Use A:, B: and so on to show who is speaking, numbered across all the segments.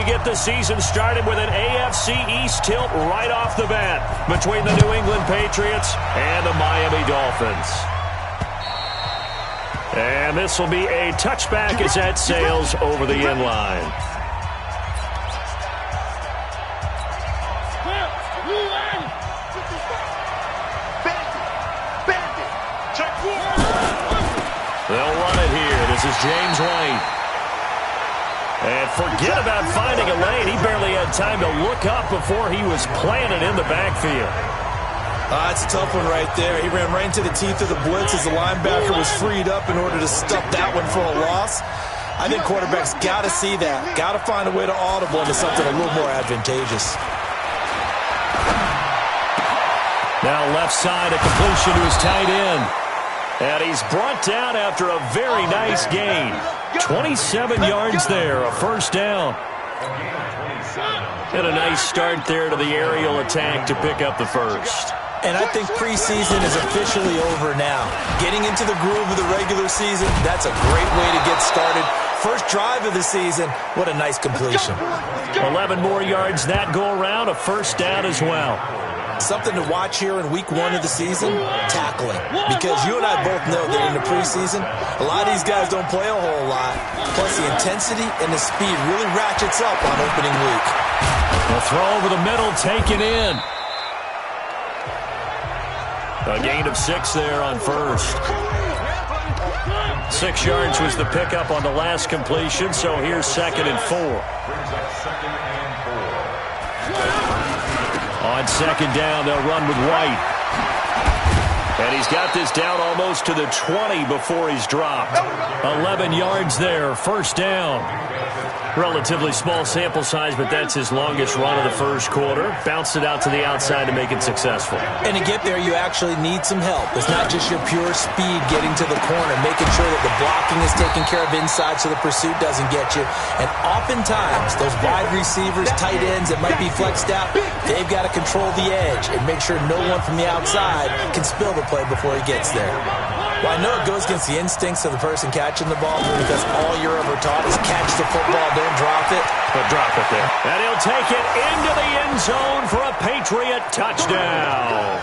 A: get the season started with an AFC East tilt right off the bat between the New England Patriots and the Miami Dolphins. And this will be a touchback as that sails over the end line. They'll run it here. This is James White. And forget about finding a lane. He barely had time to look up before he was planted in the backfield.
B: It's a tough one right there. He ran right into the teeth of the blitz as the linebacker was freed up in order to stuff that one for a loss. I think quarterbacks got to see that. Got to find a way to audible into something a little more advantageous.
A: Now left side, a completion to his tight end. And he's brought down after a very nice gain. 27 yards there, a first down. And a nice start there to the aerial attack to pick up the first.
B: And I think preseason is officially over now. Getting into the groove of the regular season, that's a great way to get started. First drive of the season, what a nice completion.
A: 11 more yards that go around, a first down as well.
B: Something to watch here in week 1 of the season, tackling. Because you and I both know that in the preseason, a lot of these guys don't play a whole lot. Plus the intensity and the speed really ratchets up on opening week.
A: The throw over the middle, taken in. A gain of 6 there on first. 6 yards was the pickup on the last completion, so here's 2nd and 4. On 2nd down, they'll run with White. And he's got this down almost to the 20 before he's dropped. 11 yards there, first down. Relatively small sample size, but that's his longest run of the first quarter. Bounced it out to the outside to make it successful.
B: And to get there, you actually need some help. It's not just your pure speed getting to the corner, making sure that the blocking is taken care of inside so the pursuit doesn't get you. And oftentimes, those wide receivers, tight ends that might be flexed out, they've got to control the edge and make sure no one from the outside can spill the play before he gets there. Well, I know it goes against the instincts of the person catching the ball because all you're ever taught is catch the football, don't drop it.
A: But drop it there. And he'll take it into the end zone for a Patriot touchdown.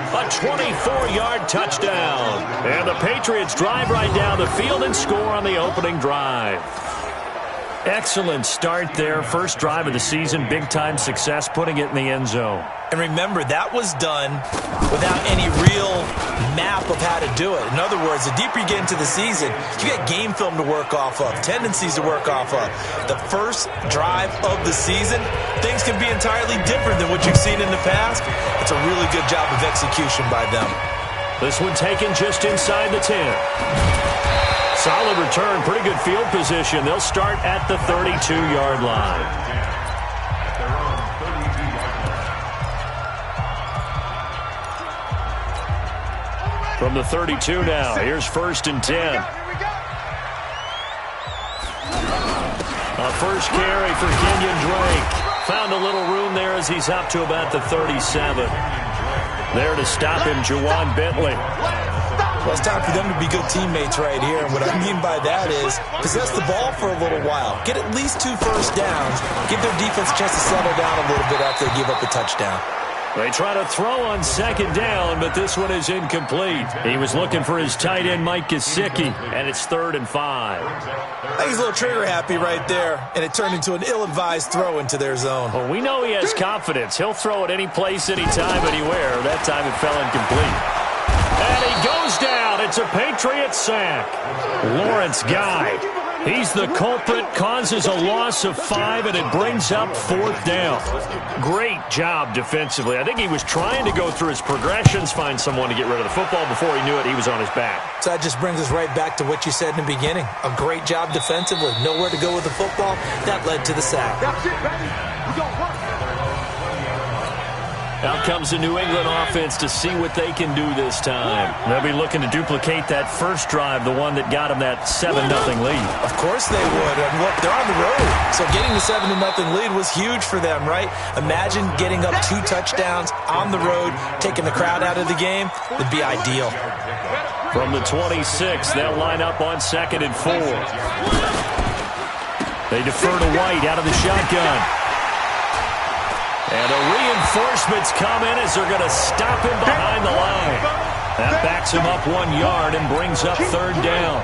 A: A 24-yard touchdown. And the Patriots drive right down the field and score on the opening drive. Excellent start there. First drive of the season. Big-time success putting it in the end zone.
B: And remember, that was done without any real map of how to do it. In other words, the deeper you get into the season, you get game film to work off of, tendencies to work off of. The first drive of the season, things can be entirely different than what you've seen in the past. It's a really good job of execution by them.
A: This one taken just inside the 10. Solid return, pretty good field position. They'll start at the 32-yard line. From the 32 now, here's 1st and 10. A first carry for Kenyon Drake. Found a little room there as he's up to about the 37. There to stop him, Juwan Bentley.
B: Well, it's time for them to be good teammates right here. And what I mean by that is possess the ball for a little while. Get at least 2 first downs. Give their defense a chance to settle down a little bit after they give up a touchdown.
A: They try to throw on 2nd down, but this one is incomplete. He was looking for his tight end, Mike Gesicki, and it's 3rd and 5.
B: I think he's a little trigger happy right there, and it turned into an ill-advised throw into their zone.
A: Well, we know he has confidence. He'll throw it any place, anytime, anywhere. That time it fell incomplete. And he goes down. It's a Patriot sack. Lawrence Guy. He's the culprit, causes a loss of 5, and it brings up 4th down. Great job defensively. I think he was trying to go through his progressions, find someone to get rid of the football. Before he knew it, he was on his back.
B: So that just brings us right back to what you said in the beginning. A great job defensively. Nowhere to go with the football. That led to the sack.
C: That's it, baby. We gon' work.
A: Out comes the New England offense to see what they can do this time. They'll be looking to duplicate that first drive, the one that got them that 7-0 lead.
B: Of course they would. And look, they're on the road. So getting the 7-0 lead was huge for them, right? Imagine getting up 2 touchdowns on the road, taking the crowd out of the game. It'd be ideal. From
A: the 26, they'll line up on 2nd and 4. They defer to White out of the shotgun. And the reinforcements come in as they're going to stop him behind the line. That backs him up 1 yard and brings up third down.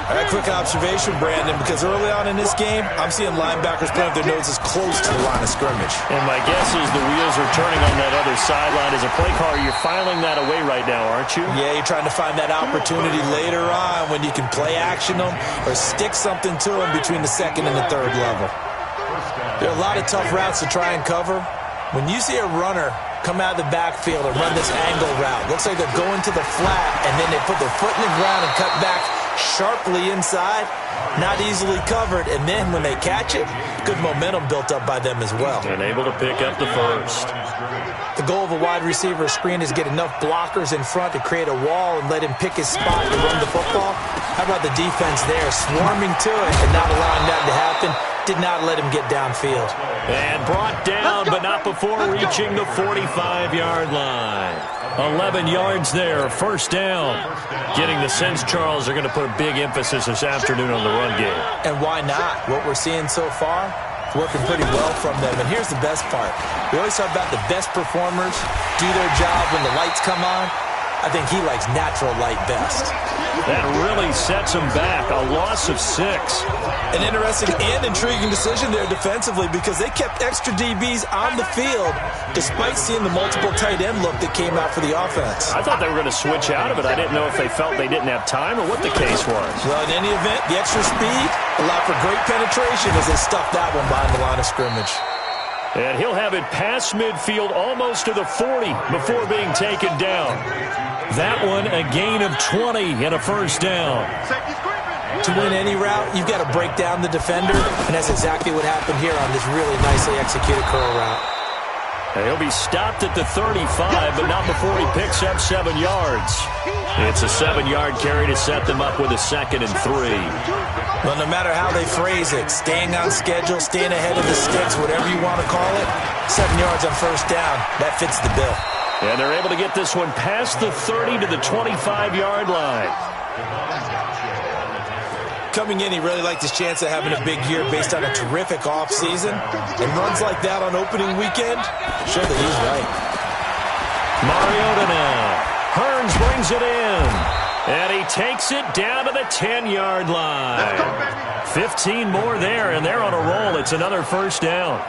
B: All right, quick observation, Brandon, because early on in this game, I'm seeing linebackers playing their noses close to the line of scrimmage.
A: And my guess is the wheels are turning on that other sideline. As a play caller, you're filing that away right now, aren't you?
B: Yeah, you're trying to find that opportunity later on when you can play action them or stick something to them between the second and the third level. There are a lot of tough routes to try and cover. When you see a runner come out of the backfield and run this angle route, looks like they're going to the flat, and then they put their foot in the ground and cut back sharply inside, not easily covered, and then when they catch it, good momentum built up by them as well.
A: And able to pick up the first.
B: The goal of a wide receiver screen is get enough blockers in front to create a wall and let him pick his spot to run the football. How about the defense there, swarming to it and not allowing that to happen? Did not let him get downfield.
A: And brought down, but not before reaching the 45-yard line. 11 yards there, first down. Getting the sense, Charles, are going to put a big emphasis this afternoon on the run game.
B: And why not? What we're seeing so far, working pretty well from them. And here's the best part. We always talk about the best performers do their job when the lights come on. I think he likes natural light best.
A: That really sets him back. A loss of 6.
B: An interesting and intriguing decision there defensively because they kept extra DBs on the field despite seeing the multiple tight end look that came out for the offense.
A: I thought they were going to switch out of it. I didn't know if they felt they didn't have time or what the case was.
B: Well, in any event, the extra speed allowed for great penetration as they stuffed that one behind the line of scrimmage.
A: And he'll have it past midfield almost to the 40 before being taken down. That one, a gain of 20 and a first down.
B: To win any route, you've got to break down the defender, and that's exactly what happened here on this really nicely executed curl route.
A: And he'll be stopped at the 35, but not before he picks up 7 yards. It's a 7-yard carry to set them up with a 2nd and 3.
B: Well, no matter how they phrase it, staying on schedule, staying ahead of the sticks, whatever you want to call it, 7 yards on first down, that fits the bill.
A: And they're able to get this one past the 30 to the 25-yard line.
B: Coming in, he really liked his chance of having a big year based on a terrific offseason. And runs like that on opening weekend, show that he's right.
A: Mariota now. Hearns brings it in. And he takes it down to the 10-yard line. 15 more there, and they're on a roll. It's another first down.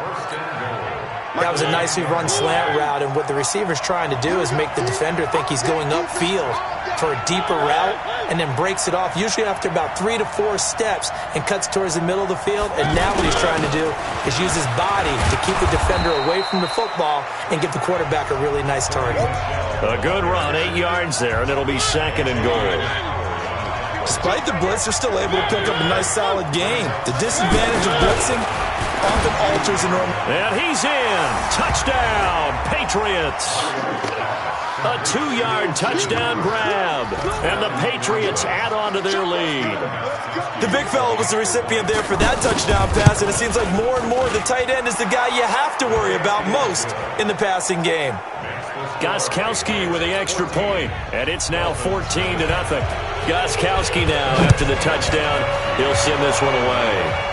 B: That was a nicely run slant route, and what the receiver's trying to do is make the defender think he's going upfield for a deeper route and then breaks it off, usually after about 3 to 4 steps, and cuts towards the middle of the field. And now what he's trying to do is use his body to keep the defender away from the football and give the quarterback a really nice target.
A: A good run, 8 yards there, and it'll be 2nd and goal.
B: Despite the blitz, they're still able to pick up a nice solid gain. The disadvantage of blitzing often alters the norm.
A: And he's in. Touchdown, Patriots. A 2-yard touchdown grab. And the Patriots add on to their lead.
B: The big fella was the recipient there for that touchdown pass, and it seems like more and more the tight end is the guy you have to worry about most in the passing game.
A: Gostkowski with the extra point, and it's now 14-0. Gostkowski now, after the touchdown, he'll send this one away.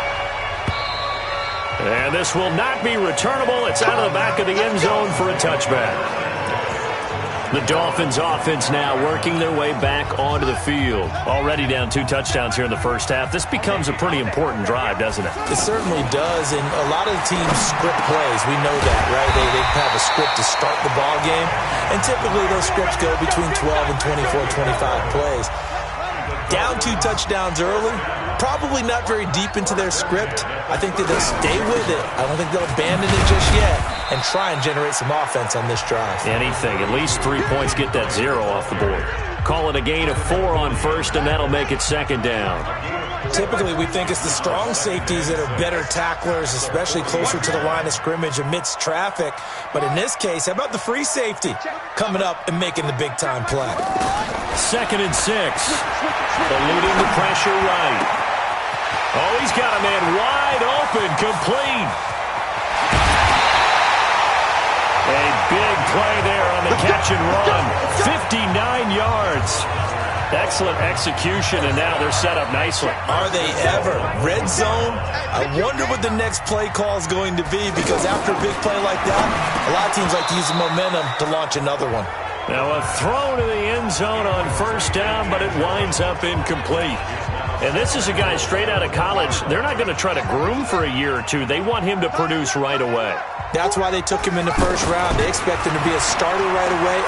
A: And this will not be returnable. It's out of the back of the end zone for a touchback. The Dolphins offense now working their way back onto the field. Already down 2 touchdowns here in the first half. This becomes a pretty important drive, doesn't it?
B: It certainly does, and a lot of the teams script plays. We know that, right? They have a script to start the ball game, and typically those scripts go between 12 and 24, 25 plays. Down 2 touchdowns early, probably not very deep into their script. I think that they'll stay with it. I don't think they'll abandon it just yet and try and generate some offense on this drive.
A: Anything. At least 3 points, get that 0 off the board. Call it a gain of 4 on first, and that'll make it 2nd down.
B: Typically, we think it's the strong safeties that are better tacklers, especially closer to the line of scrimmage amidst traffic. But in this case, how about the free safety coming up and making the big-time play?
A: 2nd and 6. Eluding the pressure right. Oh, he's got a man wide open, complete. A big play there on the catch and run. 59 yards. Excellent execution, and now they're set up nicely.
B: Are they ever? Red zone? I wonder what the next play call is going to be, because after a big play like that, a lot of teams like to use the momentum to launch another one.
A: Now a throw to the end zone on first down, but it winds up incomplete. And this is a guy straight out of college. They're not going to try to groom for a year or two. They want him to produce right away.
B: That's why they took him in the first round. They expect him to be a starter right away.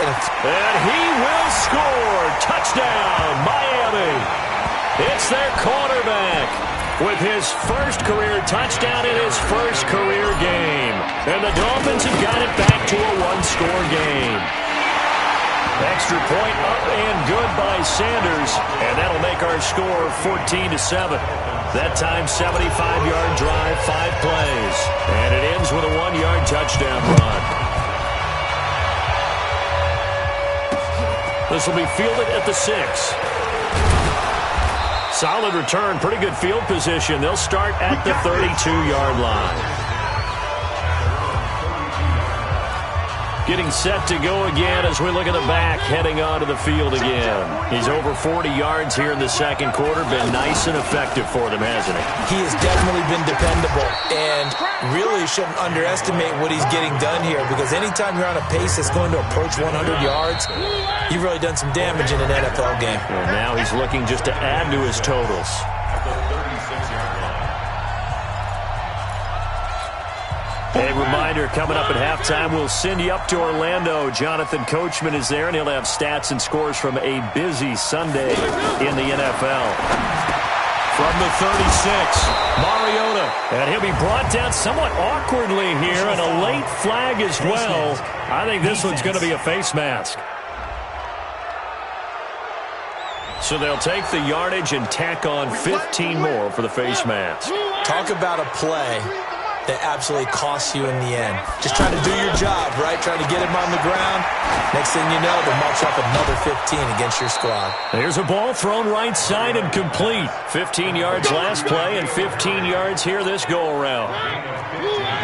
A: And he will score. Touchdown, Miami. It's their quarterback with his first career touchdown in his first career game. And the Dolphins have got it back to a one-score game. Extra point up and good by Sanders. And that'll make our score 14-7. That time, 75-yard drive, 5 plays. And it ends with a 1-yard touchdown run. This will be fielded at the 6. Solid return, pretty good field position. They'll start at the 32-yard line. Getting set to go again as we look at the back, heading onto the field again. He's over 40 yards here in the second quarter. Been nice and effective for them, hasn't he?
B: He has definitely been dependable, and really shouldn't underestimate what he's getting done here, because anytime you're on a pace that's going to approach 100 yards, you've really done some damage in an NFL game.
A: And now he's looking just to add to his totals. A reminder, coming up at halftime, we'll send you up to Orlando. Jonathan Coachman is there, and he'll have stats and scores from a busy Sunday in the NFL. From the 36, Mariota. And he'll be brought down somewhat awkwardly here, and a late flag as well. I think this one's going to be a face mask. So they'll take the yardage and tack on 15 more for the face mask.
B: Talk about a play that absolutely costs you in the end. Just trying to do your job, right? Trying to get him on the ground. Next thing you know, they'll march up another 15 against your squad.
A: There's a ball thrown right side and complete. 15 yards last play and 15 yards here this go-around.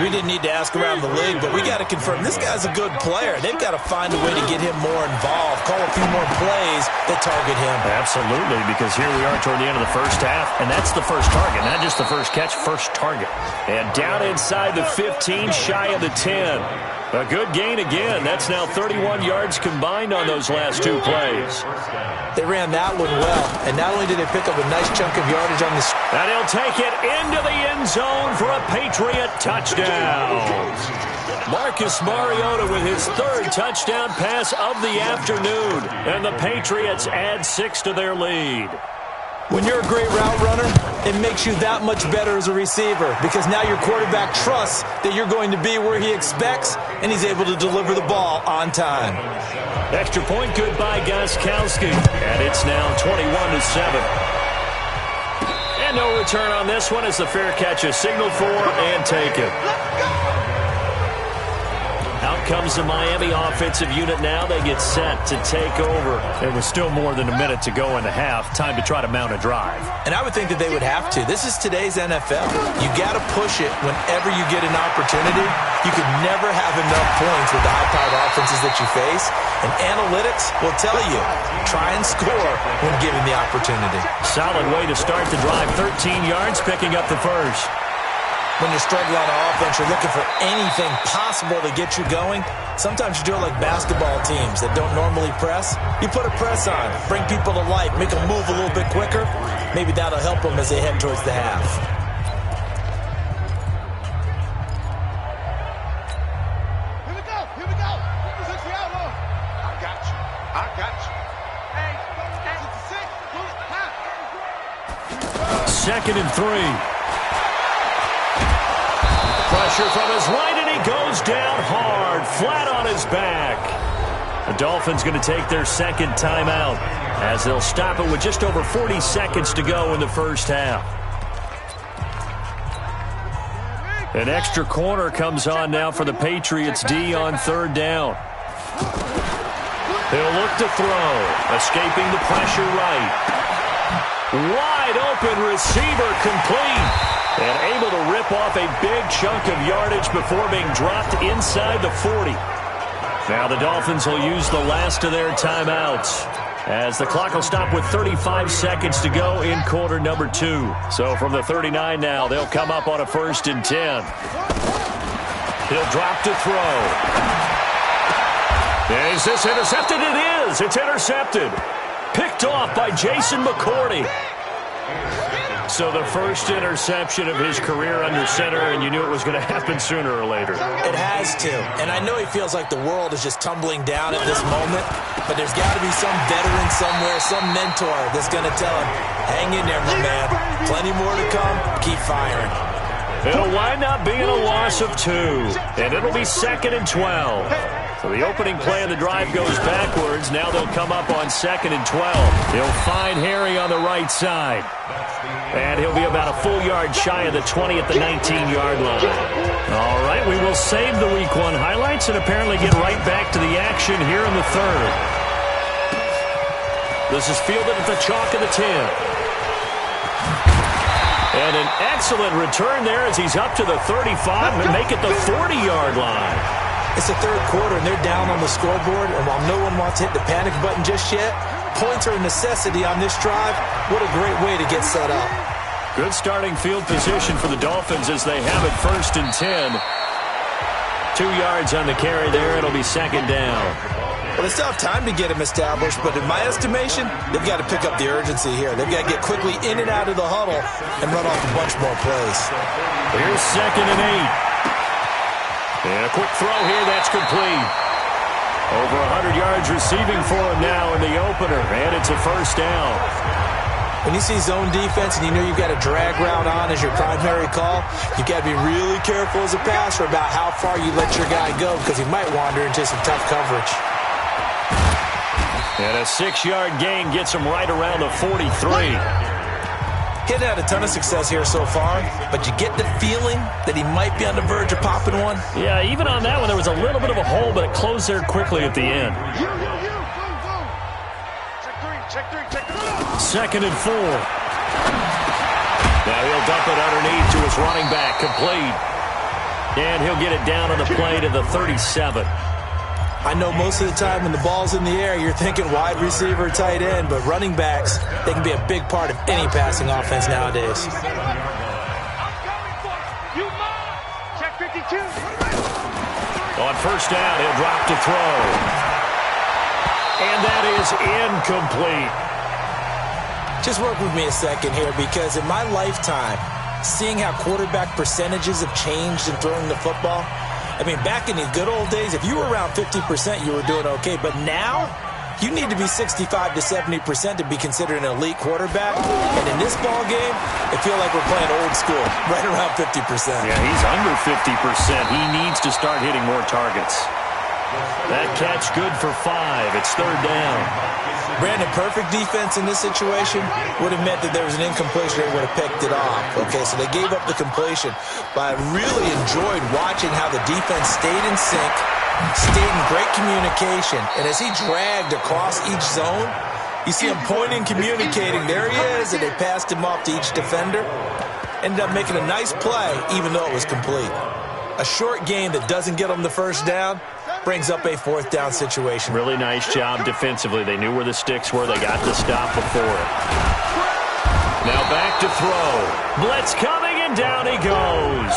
B: We didn't need to ask around the league, but we got to confirm this guy's a good player. They've got to find a way to get him more involved, call a few more plays that target him.
A: Absolutely, because here we are toward the end of the first half, and that's the first target, not just the first catch, first target. And down inside the 15, shy of the 10. A good gain again. That's now 31 yards combined on those last 2 plays.
B: They ran that one well, and not only did they pick up a nice chunk of yardage on this.
A: And he'll take it into the end zone for a Patriot touchdown. Marcus Mariota with his 3rd touchdown pass of the afternoon. And the Patriots add 6 to their lead.
B: When you're a great route runner, it makes you that much better as a receiver, because now your quarterback trusts that you're going to be where he expects, and he's able to deliver the ball on time.
A: Extra point good by Gostkowski, and it's now 21-7. And no return on this one as the fair catch is signaled for and taken. Out comes the Miami offensive unit now. They get set to take over. There was still more than a minute to go in the half. Time to try to mount a drive.
B: And I would think that they would have to. This is today's NFL. You got to push it whenever you get an opportunity. You could never have enough points with the high-powered offenses that you face. And analytics will tell you, try and score when given the opportunity.
A: Solid way to start the drive. 13 yards, picking up the first.
B: When you're struggling on offense, you're looking for anything possible to get you going. Sometimes you do it like basketball teams that don't normally press. You put a press on, bring people to life, make them move a little bit quicker. Maybe that'll help them as they head towards the half.
C: Here we go. Here we go. This is the outlaw. I got you. I got you. Hey, it's 6.
A: 2nd and 3. Pressure from his right, and he goes down hard, flat on his back. The Dolphins going to take their 2nd timeout as they'll stop it with just over 40 seconds to go in the first half. An extra corner comes on now for the Patriots D on 3rd down. He'll look to throw, escaping the pressure right. Wide open receiver complete. And able to rip off a big chunk of yardage before being dropped inside the 40. Now the Dolphins will use the last of their timeouts. as the clock will stop with 35 seconds to go in quarter number 2. So from the 39 now, they'll come up on a 1st and 10. He'll drop to throw. Is this intercepted? It is. It's intercepted. Picked off by Jason McCourty. So the first interception of his career under center, and you knew it was going to happen sooner or later.
B: It has to. And I know he feels like the world is just tumbling down at this moment, but there's got to be some veteran somewhere, some mentor that's going to tell him, hang in there, my man. Plenty more to come. Keep firing.
A: It'll wind up being a loss of 2, and it'll be 2nd and 12. So the opening play of the drive goes backwards. Now they'll come up on 2nd and 12. He'll find Harry on the right side. And he'll be about a full yard shy of the 20 at the 19-yard line. All right, we will save the Week 1 highlights and apparently get right back to the action here in the 3rd. This is fielded at the chalk of the 10. And an excellent return there as he's up to the 35 and make it the 40-yard line.
B: It's the 3rd quarter, and they're down on the scoreboard, and while no one wants to hit the panic button just yet, points are a necessity on this drive. What a great way to get set up.
A: Good starting field position for the Dolphins as they have it 1st and 10. 2 yards on the carry there. It'll be 2nd down.
B: Well, they still have time to get him established, but in my estimation, they've got to pick up the urgency here. They've got to get quickly in and out of the huddle and run off a bunch more plays.
A: Here's 2nd and 8. And a quick throw here, that's complete. Over 100 yards receiving for him now in the opener, and it's a 1st down.
B: When you see zone defense and you know you've got a drag route on as your primary call, you've got to be really careful as a passer about how far you let your guy go because he might wander into some tough coverage.
A: And a 6-yard gain gets him right around the 43.
B: He hadn't had a ton of success here so far, but you get the feeling that he might be on the verge of popping one.
A: Yeah, even on that one, there was a little bit of a hole, but it closed there quickly at the end.
C: Check 3.
A: 2nd and 4. Now he'll dump it underneath to his running back, complete. And he'll get it down on the play to the 37.
B: I know most of the time when the ball's in the air, you're thinking wide receiver, tight end, but running backs, they can be a big part of any passing offense nowadays.
C: Check 52.
A: On 1st down, he'll drop to throw. And that is incomplete.
B: Just work with me a second here, because in my lifetime, seeing how quarterback percentages have changed in throwing the football, I mean, back in the good old days, if you were around 50%, you were doing okay. But now, you need to be 65 to 70% to be considered an elite quarterback. And in this ball game, I feel like we're playing old school, right around 50%.
A: Yeah, he's under 50%. He needs to start hitting more targets. That catch good for 5. It's 3rd down.
B: Brandon, perfect defense in this situation would have meant that there was an incompletion. They would have picked it off. Okay, so they gave up the completion. But I really enjoyed watching how the defense stayed in sync, stayed in great communication. And as he dragged across each zone, you see him pointing, communicating. There he is, and they passed him off to each defender. Ended up making a nice play, even though it was complete. A short gain that doesn't get them the 1st down brings up a 4th down situation.
A: Really nice job defensively. They knew where the sticks were. They got the stop before it. Now back to throw. Blitz coming, and down he goes.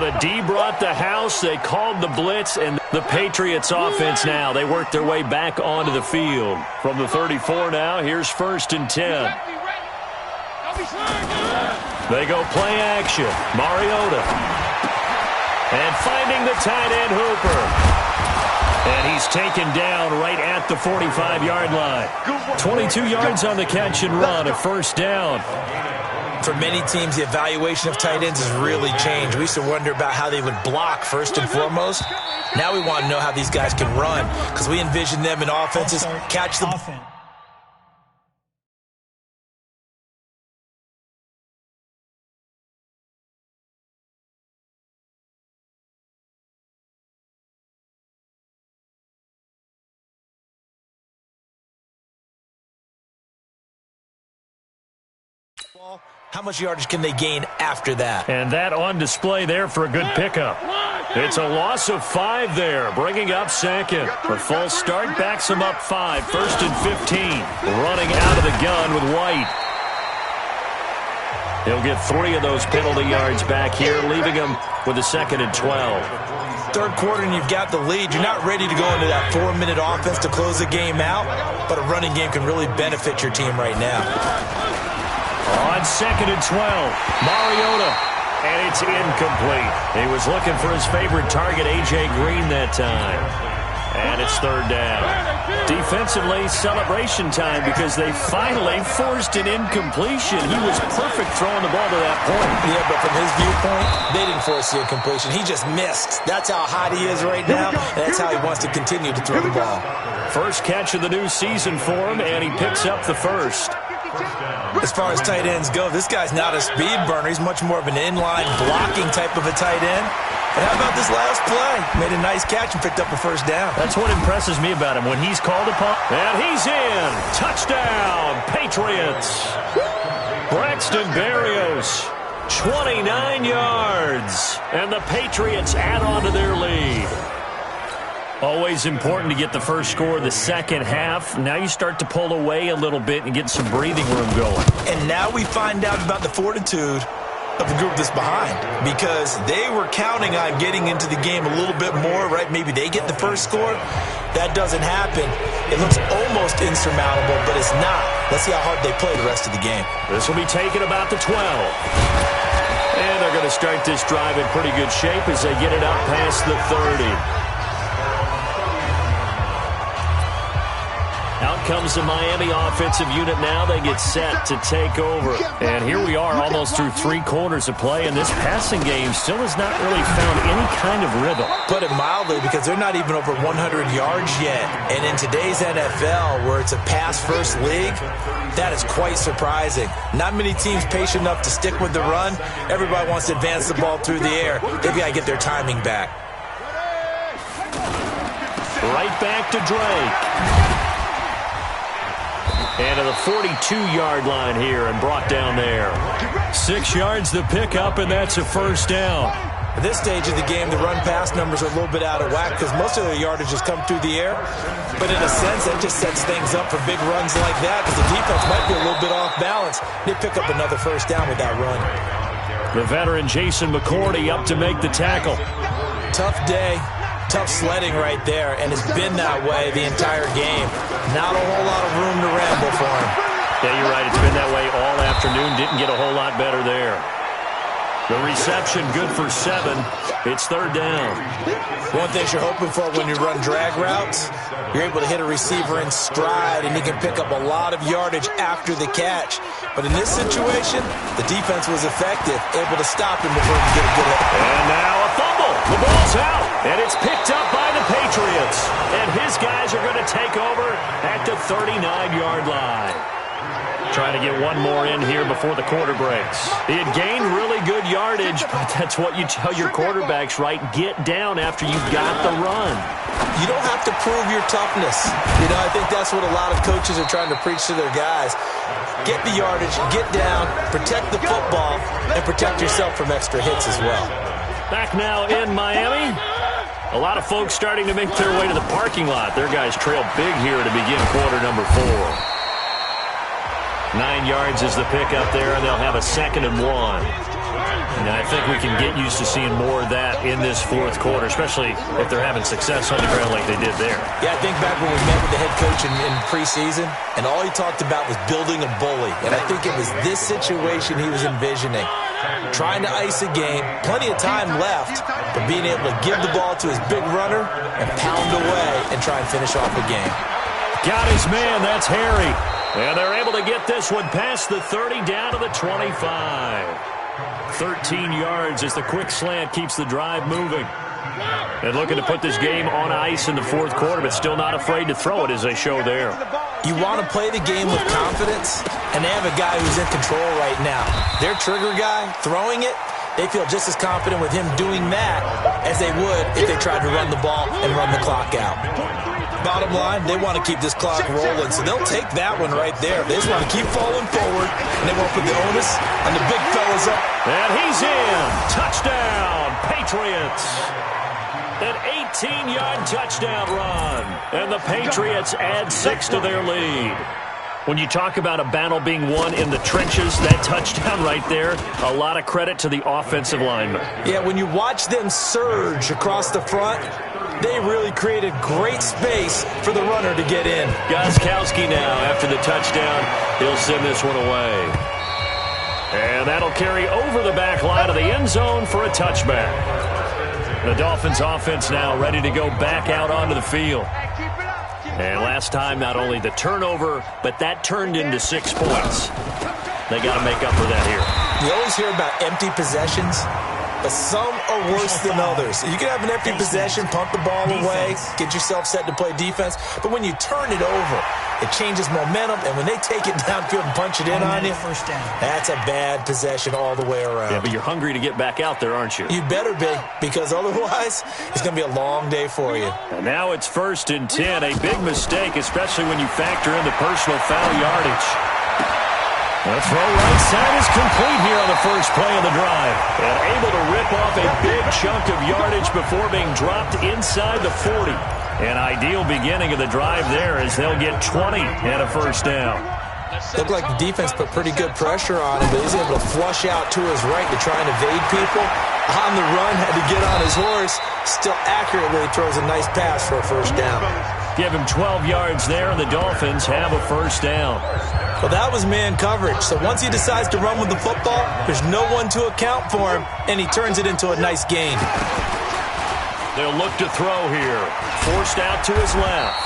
A: The D brought the house. They called the blitz, and the Patriots offense now. They work their way back onto the field. From the 34 now, here's 1st and 10. They go play action. Mariota. And finding the tight end Hooper. And he's taken down right at the 45-yard line. 22 yards on the catch and run, a 1st down.
B: For many teams, the evaluation of tight ends has really changed. We used to wonder about how they would block first and foremost. Now we want to know how these guys can run, because we envision them in offenses catch the ball. How much yardage can they gain after that?
A: And that on display there for a good pickup. It's a loss of 5 there, bringing up second. A false start backs him up 5, 1st and 15. Running out of the gun with White. He'll get 3 of those penalty yards back here, leaving him with a 2nd and 12.
B: Third quarter and you've got the lead. You're not ready to go into that 4-minute offense to close the game out, but a running game can really benefit your team right now.
A: On 2nd and 12, Mariota. And it's incomplete. He was looking for his favorite target, A.J. Green, that time. And it's 3rd down. Defensively, celebration time because they finally forced an incompletion. He was perfect throwing the ball to that point.
B: Yeah, but from his viewpoint, they didn't force the incompletion. He just missed. That's how hot he is right now, and that's how he wants to continue to throw the ball.
A: First catch of the new season for him, and he picks up the first.
B: As far as tight ends go, this guy's not a speed burner. He's much more of an inline blocking type of a tight end. And how about this last play? Made a nice catch and picked up a first down.
A: That's what impresses me about him when he's called upon. And he's in. Touchdown, Patriots. Braxton Berrios, 29 yards. And the Patriots add on to their lead. Always important to get the first score of the second half. Now you start to pull away a little bit and get some breathing room going.
B: And now we find out about the fortitude of the group that's behind, because they were counting on getting into the game a little bit more, right? Maybe they get the first score. That doesn't happen. It looks almost insurmountable, but it's not. Let's see how hard they play the rest of the game.
A: This will be taken about the 12. And they're going to start this drive in pretty good shape as they get it up past the 30. Out comes the Miami offensive unit now. They get set to take over. And here we are almost through 3 quarters of play, and this passing game still has not really found any kind of rhythm.
B: Put it mildly, because they're not even over 100 yards yet. And in today's NFL, where it's a pass-first league, that is quite surprising. Not many teams patient enough to stick with the run. Everybody wants to advance the ball through the air. They've got to get their timing back.
A: Right back to Drake. And to the 42-yard line here and brought down there. 6 yards the pickup, and that's a first down.
B: At this stage of the game, the run-pass numbers are a little bit out of whack because most of their yardage has come through the air. But in a sense, that just sets things up for big runs like that because the defense might be a little bit off balance. They pick up another first down with that run.
A: The veteran Jason McCourty up to make the tackle.
B: Tough day. Tough sledding right there, and it's been that way the entire game. Not a whole lot of room to ramble for him.
A: Yeah, you're right. It's been that way all afternoon. Didn't get a whole lot better there. The reception good for 7. It's 3rd down.
B: One thing you're hoping for when you run drag routes, you're able to hit a receiver in stride, and he can pick up a lot of yardage after the catch. But in this situation, the defense was effective, able to stop him before he could get a good hit.
A: And now a fumble. The ball's out, and it's picked up by the Patriots. And his guys are going to take over at the 39-yard line. Trying to get one more in here before the quarter breaks. He had gained really good yardage, but that's what you tell your quarterbacks, right? Get down after you've got the run.
B: You don't have to prove your toughness. You know, I think that's what a lot of coaches are trying to preach to their guys. Get the yardage, get down, protect the football, and protect yourself from extra hits as well.
A: Back now in Miami. A lot of folks starting to make their way to the parking lot. Their guys trail big here to begin quarter number 4. 9 yards is the pickup there, and they'll have a 2nd and 1. And I think we can get used to seeing more of that in this 4th quarter, especially if they're having success on the ground like they did there.
B: Yeah, I think back when we met with the head coach in preseason, and all he talked about was building a bully. And I think it was this situation he was envisioning. Trying to ice a game, plenty of time left, but being able to give the ball to his big runner and pound away and try and finish off the game.
A: Got his man, that's Harry. And they're able to get this one past the 30 down to the 25. 13 yards as the quick slant keeps the drive moving. And looking to put this game on ice in the 4th quarter, but still not afraid to throw it as they show there.
B: You want to play the game with confidence, and they have a guy who's in control right now. Their trigger guy, throwing it, they feel just as confident with him doing that as they would if they tried to run the ball and run the clock out. Bottom line, they want to keep this clock rolling, so they'll take that one right there. They just want to keep falling forward, and they won't put the onus on the big fellas up.
A: And he's in. Touchdown, Patriots. An 18-yard touchdown run. And the Patriots add 6 to their lead. When you talk about a battle being won in the trenches, that touchdown right there, a lot of credit to the offensive linemen.
B: Yeah, when you watch them surge across the front, they really created great space for the runner to get in.
A: Gostkowski now, after the touchdown, he'll send this one away. And that'll carry over the back line of the end zone for a touchback. The Dolphins offense now ready to go back out onto the field. And last time, not only the turnover, but that turned into 6 points. They got to make up for that here.
B: You always hear about empty possessions, but some are worse than others. You can have an empty possession, punt the ball away, get yourself set to play defense, but when you turn it over, it changes momentum, and when they take it downfield and punch it in on you, that's a bad possession all the way around.
A: Yeah, but you're hungry to get back out there, aren't you?
B: You better be, because otherwise, it's going to be a long day for you.
A: And now it's 1st and 10, a big mistake, especially when you factor in the personal foul yardage. The throw right side is complete here on the first play of the drive. And able to rip off a big chunk of yardage before being dropped inside the 40. An ideal beginning of the drive there as they'll get 20 and a first down.
B: Looked like the defense put pretty good pressure on him, but he's able to flush out to his right to try and evade people. On the run, had to get on his horse. Still accurately throws a nice pass for a first down.
A: Give him 12 yards there, and the Dolphins have a first down.
B: Well, that was man coverage. So once he decides to run with the football, there's no one to account for him, and he turns it into a nice gain.
A: They'll look to throw here. Forced out to his left.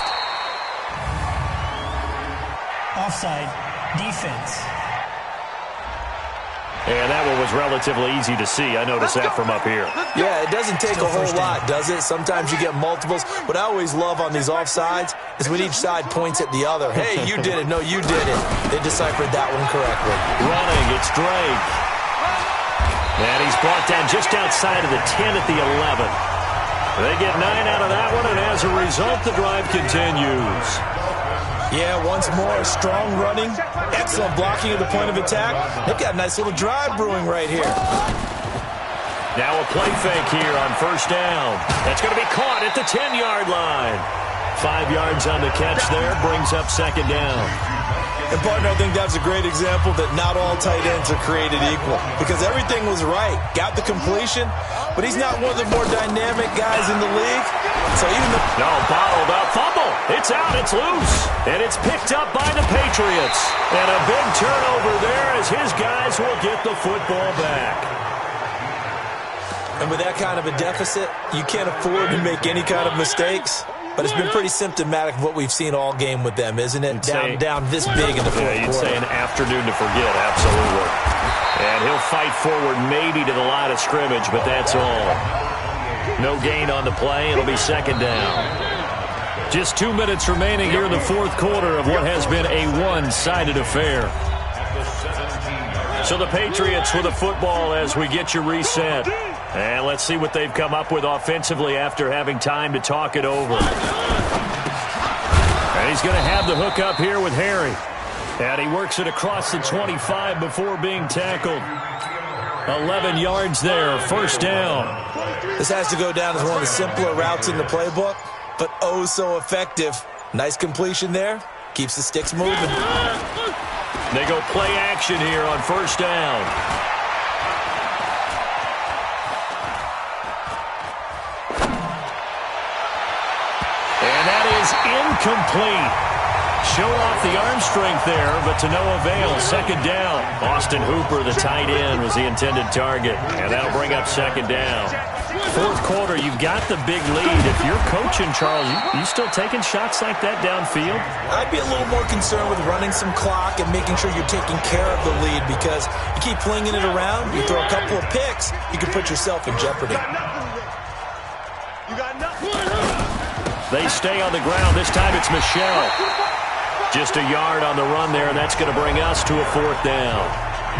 D: Offside. Defense.
A: And that one was relatively easy to see. I noticed that from up here.
B: Yeah, it doesn't take a whole lot, does it? Sometimes you get multiples. What I always love on these offsides is when each side points at the other. Hey, you did it. No, you did it. They deciphered that one correctly.
A: Running, it's Drake. And he's brought down just outside of the 10 at the 11. They get 9 out of that one, and as a result, the drive continues.
B: Yeah, once more, strong running, excellent blocking at the point of attack. They've got a nice little drive brewing right here.
A: Now a play fake here on first down. That's going to be caught at the 10-yard line. 5 yards on the catch there, brings up second down.
B: And, partner, I think that's a great example that not all tight ends are created equal. Because everything was right. Got the completion, but he's not one of the more dynamic guys in the league. So even the...
A: No, bottled up. Fumble. It's out. It's loose. And it's picked up by the Patriots. And a big turnover there as his guys will get the football back.
B: And with that kind of a deficit, you can't afford to make any kind of mistakes. But it's been pretty symptomatic of what we've seen all game with them, isn't it? Down this big in the fourth quarter.
A: You'd say an afternoon to forget, absolutely. And he'll fight forward maybe to the line of scrimmage, but that's all. No gain on the play. It'll be second down. Just 2 minutes remaining here in the fourth quarter of what has been a one-sided affair. So the Patriots with the football as we get you reset. And let's see what they've come up with offensively after having time to talk it over. And he's going to have the hook up here with Harry. And he works it across the 25 before being tackled. 11 yards there, first down.
B: This has to go down as one of the simpler routes in the playbook, but oh so effective. Nice completion there. Keeps the sticks moving.
A: They go play action here on first down. And that is incomplete. Showed off the arm strength there, but to no avail. Second down. Austin Hooper, the tight end, was the intended target. And that'll bring up second down. Fourth quarter, you've got the big lead. If you're coaching, Charles, you still taking shots like that downfield?
B: I'd be a little more concerned with running some clock and making sure you're taking care of the lead, because you keep flinging it around, you throw a couple of picks, you can put yourself in jeopardy.
C: You got nothing.
A: They stay on the ground. This time it's Michelle. Just a yard on the run there, and that's going to bring us to a fourth down.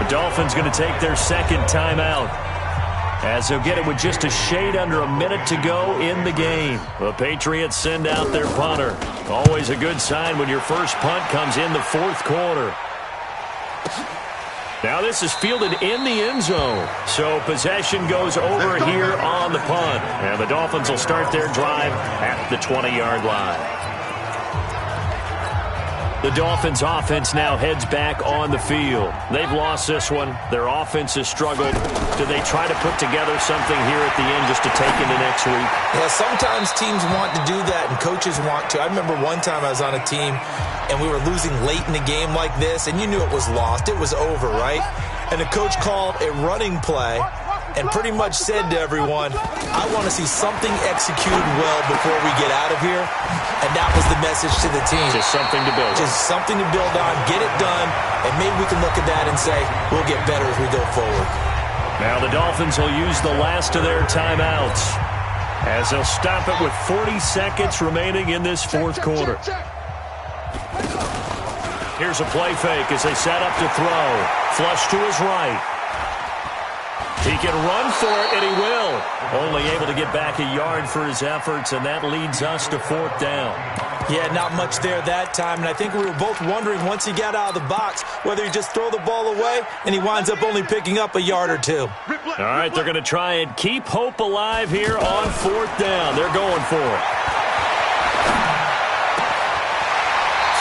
A: The Dolphins going to take their second timeout, as they'll get it with just a shade under a minute to go in the game. The Patriots send out their punter. Always a good sign when your first punt comes in the fourth quarter. Now this is fielded in the end zone. So possession goes over here on the punt. And the Dolphins will start their drive at the 20-yard line. The Dolphins offense now heads back on the field. They've lost this one. Their offense has struggled. Do they try to put together something here at the end just to take into next week?
B: Yeah, sometimes teams want to do that and coaches want to. I remember one time I was on a team and we were losing late in the game like this, and you knew it was lost. It was over, right? And the coach called a running play and pretty much said to everyone, I want to see something executed well before we get out of here. And that was the message to the team.
A: Just something to build on.
B: Just something to build on, get it done, and maybe we can look at that and say, we'll get better as we go forward.
A: Now the Dolphins will use the last of their timeouts as they'll stop it with 40 seconds remaining in this fourth quarter. Here's a play fake as they set up to throw. Flush to his right. He can run for it, and he will. Only able to get back a yard for his efforts, and that leads us to fourth down.
B: Yeah, not much there that time, and I think we were both wondering once he got out of the box whether he just throw the ball away, and he winds up only picking up a yard or two.
A: All right, they're going to try and keep hope alive here on fourth down. They're going for it.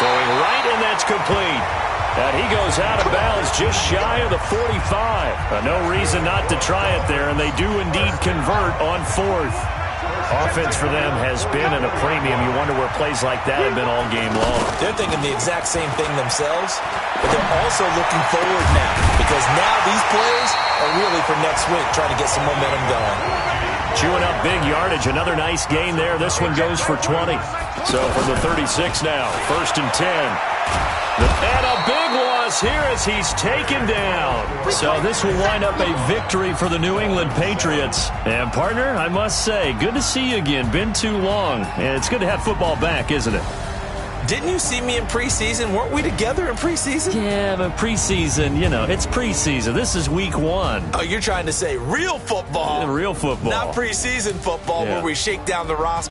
A: Throwing right, and that's complete. And he goes out of bounds just shy of the 45. No reason not to try it there, and they do indeed convert on fourth. Offense for them has been at a premium. You wonder where plays like that have been all game long.
B: They're thinking the exact same thing themselves, but they're also looking forward now because now these plays are really for next week, trying to get some momentum going.
A: Chewing up big yardage. Another nice gain there. This one goes for 20. So from the 36 now, 1st and 10. And a big loss here as he's taken down. So this will wind up a victory for the New England Patriots. And, partner, I must say, good to see you again. Been too long. And it's good to have football back, isn't it?
B: Didn't you see me in preseason? Weren't we together in preseason?
A: Yeah, but preseason, you know, it's preseason. This is week 1.
B: Oh, you're trying to say real football.
A: Real football.
B: Not preseason football where we shake down the roster.